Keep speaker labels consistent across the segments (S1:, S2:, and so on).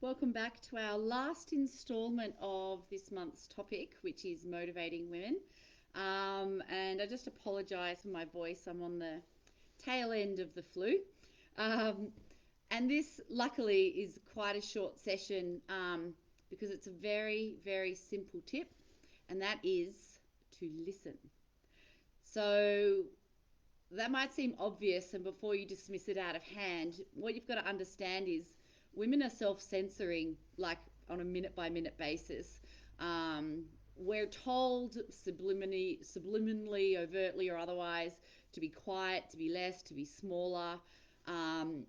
S1: Welcome back to our last installment of this month's topic, which is motivating women. And I just apologise for my voice. I'm on the tail end of the flu. Um, and this, luckily, is quite a short session because it's a very, very simple tip, and that is to listen. So, that might seem obvious, and before you dismiss it out of hand, what you've got to understand is women are self-censoring, like on a minute-by-minute basis. Um, we're told subliminally, overtly, or otherwise, to be quiet, to be less, to be smaller. Um,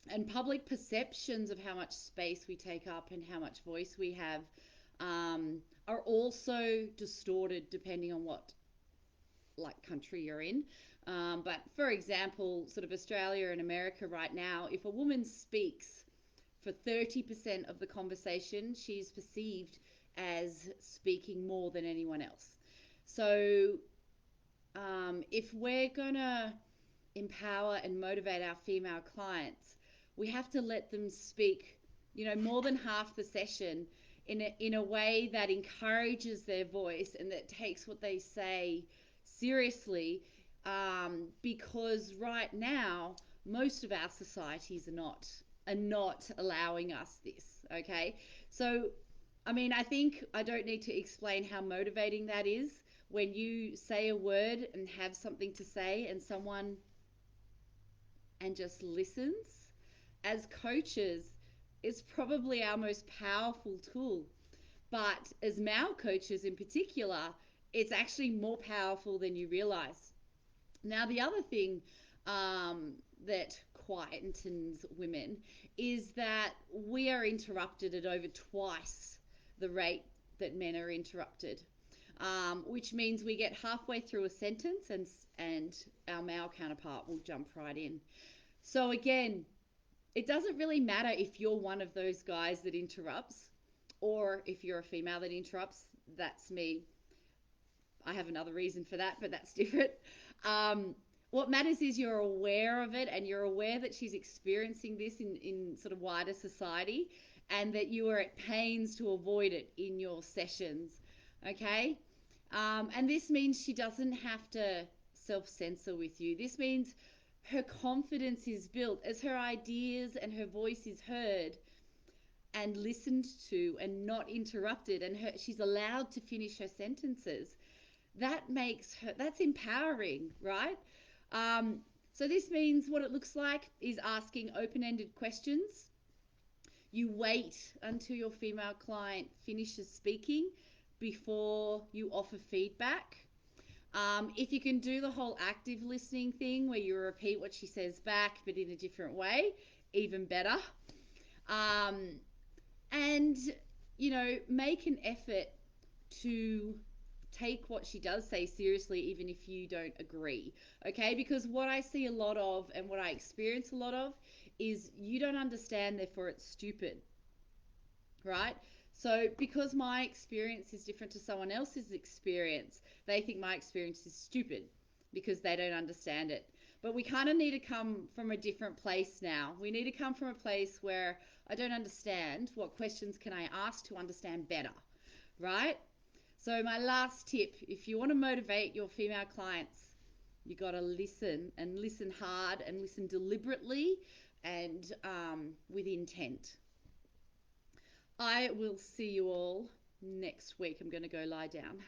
S1: and public perceptions of how much space we take up and how much voice we have are also distorted depending on what country you're in. But for example, sort of Australia and America right now, if a woman speaks for 30% of the conversation, she's perceived as speaking more than anyone else. So if we're going to empower and motivate our female clients, we have to let them speak, more than half the session in a way that encourages their voice and that takes what they say seriously, because right now most of our societies are not allowing us this. Okay, so I think I don't need to explain how motivating that is when you say a word and have something to say and someone and just listens. As coaches, it's probably our most powerful tool. But as male coaches in particular, it's actually more powerful than you realize. Now, the other thing that quietens women is that we are interrupted at over twice the rate that men are interrupted, which means we get halfway through a sentence and our male counterpart will jump right in. So again, it doesn't really matter if you're one of those guys that interrupts or if you're a female that interrupts. That's me. I have another reason for that, but that's different. Um, what matters is you're aware of it and you're aware that she's experiencing this in sort of wider society and that you are at pains to avoid it in your sessions. Okay? And this means she doesn't have to self censor with you. This means her confidence is built as her ideas and her voice is heard and listened to and not interrupted, and she's allowed to finish her sentences. That's empowering, right? um, so this means what it looks like is asking open-ended questions. You wait until your female client finishes speaking before you offer feedback. If you can do the whole active listening thing where you repeat what she says back but in a different way, even better. um, and make an effort to take what she does say seriously, even if you don't agree. Okay, because what I see a lot of and what I experience a lot of is you don't understand, therefore it's stupid, right? So because my experience is different to someone else's experience, they think my experience is stupid because they don't understand it. But we kind of need to come from a different place now. We need to come from a place where I don't understand. What questions can I ask to understand better, right? So my last tip, if you want to motivate your female clients, you got to listen and listen hard and listen deliberately and with intent. I will see you all next week. I'm going to go lie down.